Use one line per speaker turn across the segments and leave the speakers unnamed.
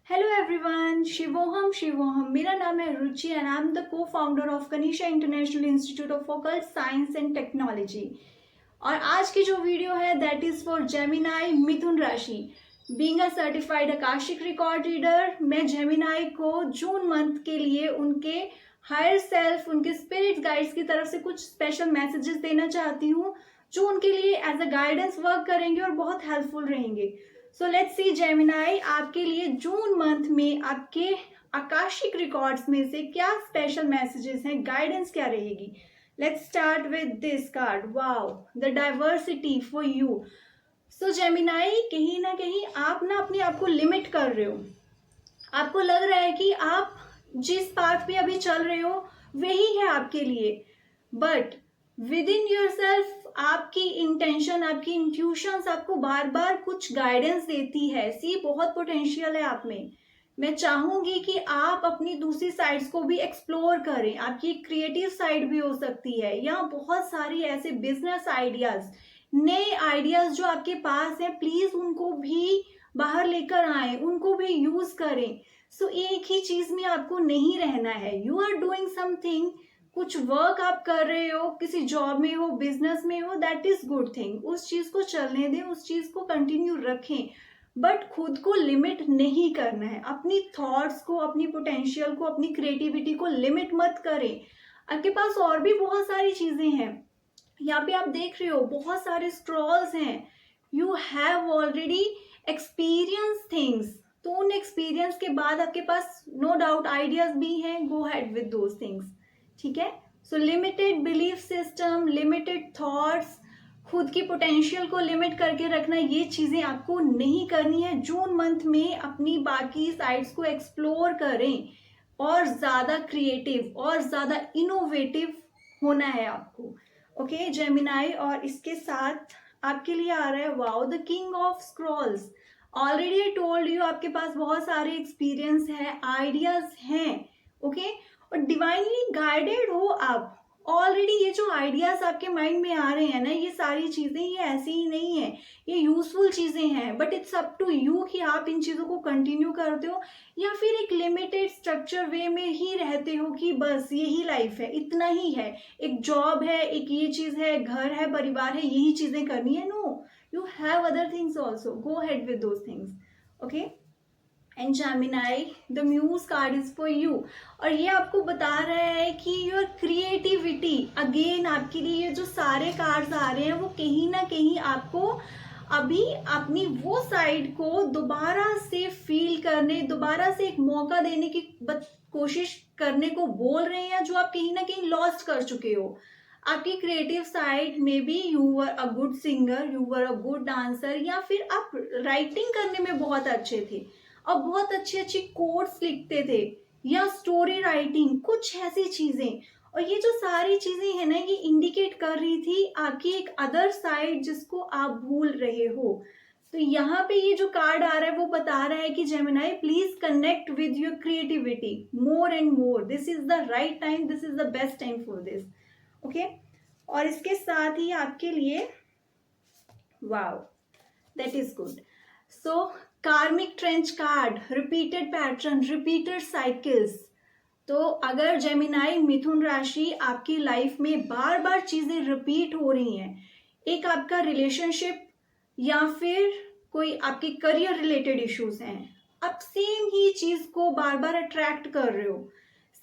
Hello everyone, शिवोहम शिवोहम। मेरा नाम है Ruchi and I am the cofounder of Kanisha international institute of occult science and technology. और आज की जो वीडियो है दैट इज फॉर जेमिनाई मिथुन राशि। Being a certified Akashic record reader, मैं जेमिनाई को जून मंथ के लिए उनके हायर सेल्फ, उनके स्पिरिट गाइड्स की तरफ से कुछ स्पेशल मैसेजेस देना चाहती हूँ जो उनके लिए एज अ गाइडेंस वर्क करेंगे और बहुत हेल्पफुल रहेंगे। सो लेट्स सी जेमिनाई, आपके लिए जून मंथ में आपके आकाशिक रिकॉर्ड्स में से क्या स्पेशल मैसेजेस हैं, गाइडेंस क्या रहेगी। Let's start with this card. Wow, the diversity for you. So Gemini, कहीं ना कहीं आप ना अपने आप को लिमिट कर रहे हो। आपको लग रहा है कि आप जिस पाथ पे अभी चल रहे हो वही है आपके लिए, but with in your self आपकी इंटेंशन, आपकी इंट्यूशंस आपको बार बार कुछ गाइडेंस देती है। सी, बहुत पोटेंशियल है आप में। मैं चाहूंगी कि आप अपनी दूसरी साइड्स को भी एक्सप्लोर करें। आपकी क्रिएटिव साइड भी हो सकती है, या बहुत सारी ऐसे बिजनेस आइडियाज, नए आइडियाज जो आपके पास हैं, प्लीज उनको भी बाहर लेकर आए, उनको भी यूज करें। सो एक ही चीज में आपको नहीं रहना है। यू आर डूइंग समथिंग, कुछ वर्क आप कर रहे हो, किसी जॉब में हो, बिजनेस में हो, दैट इज गुड थिंग। उस चीज को चलने दें, उस चीज को कंटिन्यू रखें, बट खुद को लिमिट नहीं करना है। अपनी थॉट्स को, अपनी पोटेंशियल को, अपनी क्रिएटिविटी को लिमिट मत करें। आपके पास और भी बहुत सारी चीजें हैं। यहाँ पे आप देख रहे हो बहुत सारे स्क्रॉल्स हैं। You have already experience things, तो उन एक्सपीरियंस के बाद आपके पास नो डाउट आइडियाज भी हैं। गो हैड विद दोज थिंग्स, ठीक है। सो limited belief system, limited thoughts, खुद की पोटेंशियल को लिमिट करके रखना, ये चीजें आपको नहीं करनी है। जून मंथ में अपनी बाकी साइड्स को एक्सप्लोर करें और ज्यादा क्रिएटिव और ज्यादा इनोवेटिव होना है आपको। ओके जेमिनाई, और इसके साथ आपके लिए आ रहा है wow, the king of Scrolls. Already I told you, आपके पास बहुत सारे एक्सपीरियंस है, आइडियाज हैं, ओके। और डिवाइनली गाइडेड हो आप। ऑलरेडी ये जो आइडियाज आपके माइंड में आ रहे हैं ना, ये सारी चीजें ये ऐसी ही नहीं है, ये यूजफुल चीजें हैं, but it's up to you कि आप इन चीजों को कंटिन्यू करते हो या फिर एक लिमिटेड स्ट्रक्चर वे में ही रहते हो कि बस यही लाइफ है, इतना ही है, एक जॉब है, एक ये चीज है, घर है, परिवार है, यही चीजें करनी है। No, you have other things also, go ahead with those things, okay. And Gemini, the muse card is for you, और ये आपको बता रहा है कि योर क्रिएटिविटी, अगेन आपके लिए ये जो सारे कार्ड्स आ रहे हैं वो कहीं ना कहीं आपको अभी अपनी वो साइड को दोबारा से फील करने, दोबारा से एक मौका देने की कोशिश करने को बोल रहे हैं, जो आप कहीं ना कहीं लॉस्ट कर चुके हो। आपकी क्रिएटिव साइड में भी you were a good singer, you were a good dancer, या फिर आप राइटिंग करने में बहुत अच्छे थे और बहुत अच्छी अच्छी कोट्स लिखते थे, या स्टोरी राइटिंग, कुछ ऐसी चीजें। और ये जो सारी चीजें है ना, ये इंडिकेट कर रही थी आपकी एक अदर साइड जिसको आप भूल रहे हो। तो यहाँ पे ये जो कार्ड आ रहा है वो बता रहा है कि Gemini, please connect with your creativity more and more. This is the right time, this is the best time for this, okay. और इसके साथ ही आपके लिए वाओ, दैट इज गुड। सो कार्मिक trench card, repeated pattern, repeated cycles. तो अगर Gemini मिथुन राशि, आपकी लाइफ में बार बार चीजें रिपीट हो रही हैं, एक आपका रिलेशनशिप या फिर कोई आपके करियर रिलेटेड इश्यूज हैं, आप सेम ही चीज को बार बार अट्रैक्ट कर रहे हो,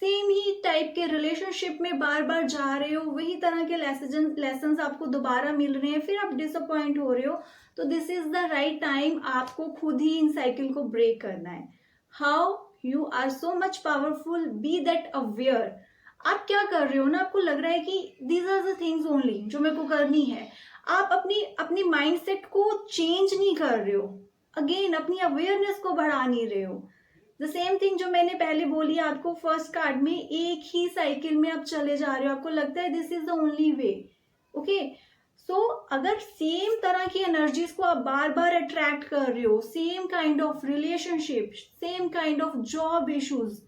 सेम ही टाइप के रिलेशनशिप में बार बार जा रहे हो, वही तरह के लेसन्स आपको दोबारा मिल रहे हैं, फिर आप डिसअपॉइंट हो रहे हो, तो this is the right time आपको खुद ही इन साइकिल को ब्रेक करना है। How you are so much powerful, be that aware. आप क्या कर रहे हो ना, आपको लग रहा है कि these are the things only जो मेरे को करनी है। आप अपनी अपनी माइंडसेट को चेंज नहीं कर रहे हो, अगेन अपनी अवेयरनेस को बढ़ा नहीं रहे हो। द सेम थिंग जो मैंने पहले बोली आपको फर्स्ट कार्ड में, एक ही साइकिल में आप चले जा रहे हो, आपको लगता है this is the only way, okay. So अगर सेम तरह की एनर्जीज को आप बार बार अट्रैक्ट कर रहे हो, same kind of relationship, same kind of job issues,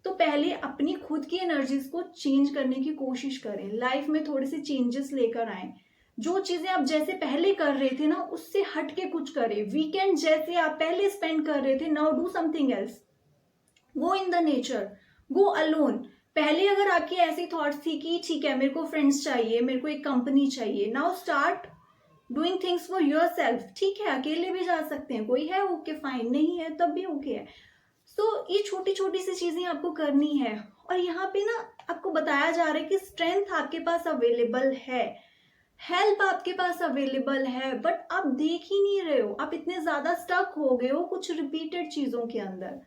तो पहले अपनी खुद की एनर्जीज को चेंज करने की कोशिश करें। लाइफ में थोड़े से चेंजेस लेकर आए, जो चीजें आप जैसे पहले कर रहे थे ना, उससे हट के कुछ करें। वीकेंड जैसे आप पहले स्पेंड कर रहे थे, now do something else, go in the nature, go alone. पहले अगर आपकी ऐसी थॉट्स थी कि ठीक है मेरे को फ्रेंड्स चाहिए, मेरे को एक कंपनी चाहिए, now start doing things for your self. ठीक है अकेले भी जा सकते हैं, कोई है ओके फाइन, नहीं है तब भी ओके है। सो ये छोटी छोटी सी चीजें आपको करनी है। और यहाँ पे ना आपको बताया जा रहा है कि स्ट्रेंथ आपके पास अवेलेबल है, हेल्प आपके पास अवेलेबल है, बट आप देख ही नहीं रहे हो, आप इतने ज्यादा स्टक हो गए हो कुछ रिपीटेड चीजों के अंदर।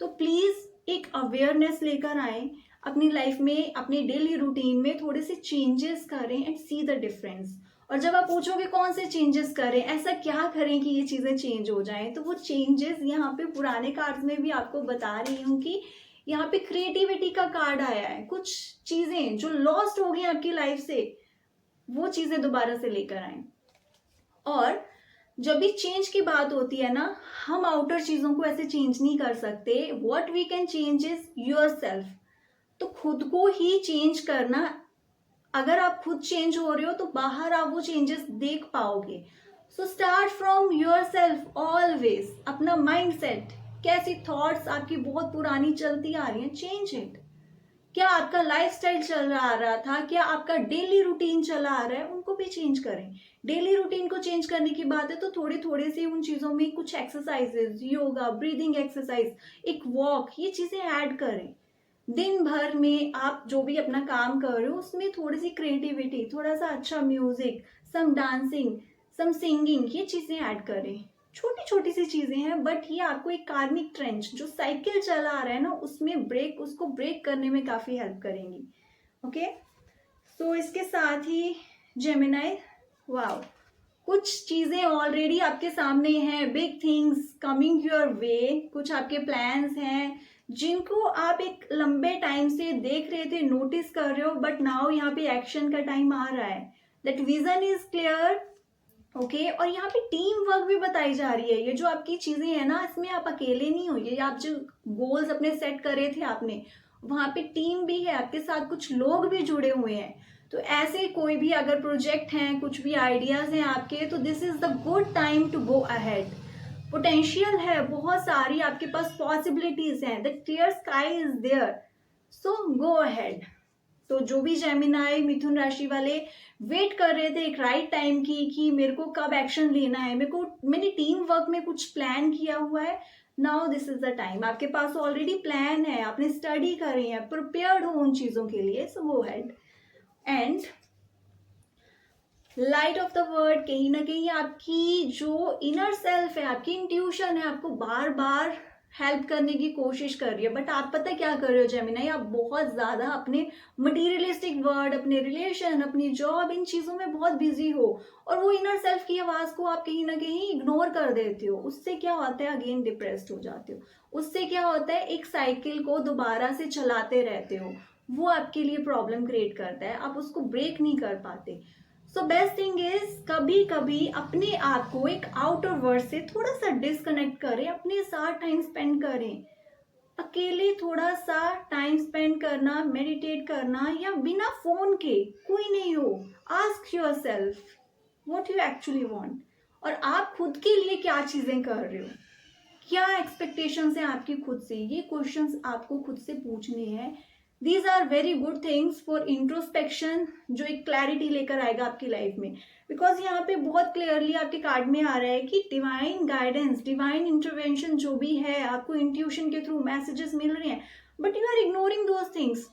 तो प्लीज एक अवेयरनेस लेकर आए अपनी लाइफ में, अपने डेली रूटीन में थोड़े से चेंजेस करें एंड सी द डिफरेंस। और जब आप पूछोगे कौन से चेंजेस करें, ऐसा क्या करें कि ये चीजें चेंज हो जाएं, तो वो चेंजेस यहाँ पे पुराने कार्ड्स में भी आपको बता रही हूँ कि यहाँ पे क्रिएटिविटी का कार्ड आया है। कुछ चीजें जो लॉस्ट हो गई आपकी लाइफ से, वो चीजें दोबारा से लेकर आए। और जब भी चेंज की बात होती है ना, हम आउटर चीजों को ऐसे चेंज नहीं कर सकते। What we can change is yourself. तो खुद को ही चेंज करना, अगर आप खुद चेंज हो रहे हो तो बाहर आप वो चेंजेस देख पाओगे। So start from your self always. अपना माइंड सेट, कैसी थॉट्स आपकी बहुत पुरानी चलती आ रही हैं, चेंज इट। क्या आपका लाइफस्टाइल चल आ रहा था, क्या आपका डेली रूटीन चला आ रहा है, उनको भी चेंज करें। डेली रूटीन को चेंज करने की बात है तो थोड़े थोड़े से उन चीजों में कुछ एक्सरसाइजेस, योगा, ब्रीदिंग एक्सरसाइज, एक वॉक, ये चीजें ऐड करें। दिन भर में आप जो भी अपना काम कर रहे हो उसमें थोड़ी सी क्रिएटिविटी, थोड़ा सा अच्छा म्यूजिक, सम डांसिंग, सम सिंगिंग, ये चीजें ऐड करें। छोटी छोटी सी चीजें हैं, बट ये आपको एक कार्मिक ट्रेंच जो साइकिल चला आ रहा है ना, उसमें उसको ब्रेक करने में काफी हेल्प करेंगी। ओके, सो इसके साथ ही जेमिनाई, वाओ, कुछ चीजें ऑलरेडी आपके सामने हैं, big things coming your way. कुछ आपके प्लान्स हैं जिनको आप एक लंबे टाइम से देख रहे थे, नोटिस कर रहे हो, बट नाउ यहाँ पे एक्शन का टाइम आ रहा है। That vision is clear. Okay, और यहाँ पे टीम वर्क भी बताई जा रही है। ये जो आपकी चीजें है ना, इसमें आप अकेले नहीं हो। ये आप जो गोल्स अपने सेट कर रहे थे आपने, वहां पे टीम भी है आपके साथ, कुछ लोग भी जुड़े हुए हैं। तो ऐसे कोई भी अगर प्रोजेक्ट हैं, कुछ भी आइडियाज हैं आपके, तो this is the good time to go ahead. Potential है बहुत सारी आपके पास, पॉसिबिलिटीज हैं, the clear sky is there, so go ahead. तो जो भी जेमिनाई, मिथुन राशि वाले वेट कर रहे थे एक राइट टाइम की कि मेरे को कब एक्शन लेना है, मैंने टीम वर्क में कुछ प्लान किया हुआ है, now this is the time. आपके पास ऑलरेडी प्लान है, आपने स्टडी करी है, प्रिपेयर्ड हो उन चीजों के लिए, so go ahead. And light of the word, कहीं ना कहीं आपकी जो इनर सेल्फ है, आपकी इंट्यूशन है, आपको बार बार हेल्प करने की कोशिश कर रही है। बट आप पता क्या कर रहे हो जेमिनाई, आप बहुत ज्यादा अपने मटीरियलिस्टिक वर्ड, अपने रिलेशन, अपनी जॉब, इन चीजों में बहुत बिजी हो, और वो इनर सेल्फ की आवाज को आप कहीं ना कहीं इग्नोर कर देते हो। उससे क्या होता है, अगेन डिप्रेस्ड हो जाते हो। उससे क्या होता है, एक साइकिल को दोबारा से चलाते रहते हो, वो आपके लिए प्रॉब्लम क्रिएट करता है, आप उसको ब्रेक नहीं कर पाते। सो बेस्ट थिंग इज, कभी कभी अपने आप को एक आउटर वर्ल्ड से थोड़ा सा डिस्कनेक्ट करें, अपने साथ टाइम स्पेंड करें। अकेले थोड़ा सा टाइम स्पेंड करना, मेडिटेट करना, या बिना फोन के, कोई नहीं हो, ask your self what you actually want, और आप खुद के लिए क्या चीजें कर रहे हो, क्या एक्सपेक्टेशंस हैं आपकी खुद से, ये क्वेश्चंस आपको खुद से पूछने हैं। These are very good things for introspection, जो एक क्लैरिटी लेकर आएगा आपकी लाइफ में। बिकॉज यहाँ पे बहुत क्लियरली आपके कार्ड में आ रहा है कि डिवाइन गाइडेंस, डिवाइन इंटरवेंशन जो भी है, आपको इंट्यूशन के थ्रू मैसेजेस मिल रहे हैं, but you are ignoring those things.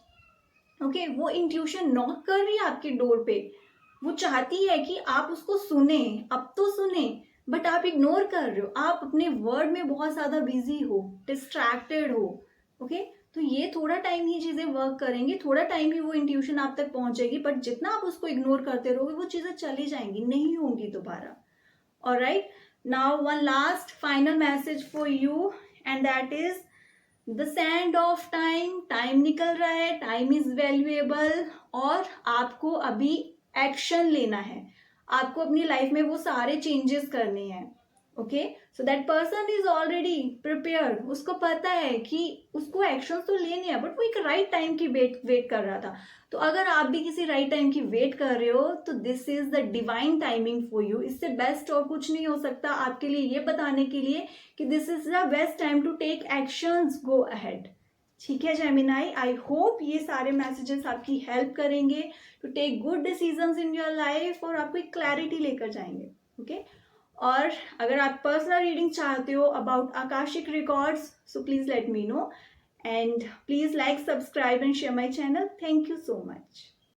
Okay, वो इंट्यूशन नॉक कर रही है आपके डोर पे, वो चाहती है कि आप उसको सुने, अब तो सुने, बट आप इग्नोर कर रहे हो, आप अपने वर्ड में बहुत ज्यादा बिजी हो, डिस्ट्रैक्टेड हो। ओके, तो ये थोड़ा टाइम ही चीजें वर्क करेंगी, थोड़ा टाइम ही वो इंट्यूशन आप तक पहुंचेगी, बट जितना आप उसको इग्नोर करते रहोगे वो चीजें चली जाएंगी, नहीं होंगी दोबारा। Alright, now one last final message for you, and that is the sand of time. Time निकल रहा है, टाइम इज वैल्यूएबल, और आपको अभी एक्शन लेना है, आपको अपनी लाइफ में वो सारे चेंजेस करने हैं। Okay, so that person is already prepared, उसको पता है कि उसको एक्शन तो लेने हैं, बट वो एक राइट टाइम की वेट कर रहा था। तो अगर आप भी किसी राइट टाइम की वेट कर रहे हो, तो this is the divine timing for you. इससे बेस्ट और कुछ नहीं हो सकता आपके लिए, ये बताने के लिए कि this is the best time to take actions, go ahead. ठीक है जेमिनाई, आई होप ये सारे मैसेजेस आपकी हेल्प करेंगे to take good decisions in your life और आपको एक क्लैरिटी लेकर जाएंगे. ओके और अगर आप पर्सनल रीडिंग चाहते हो about Akashic records, so please let me know and please like, subscribe and share my channel. Thank you so much.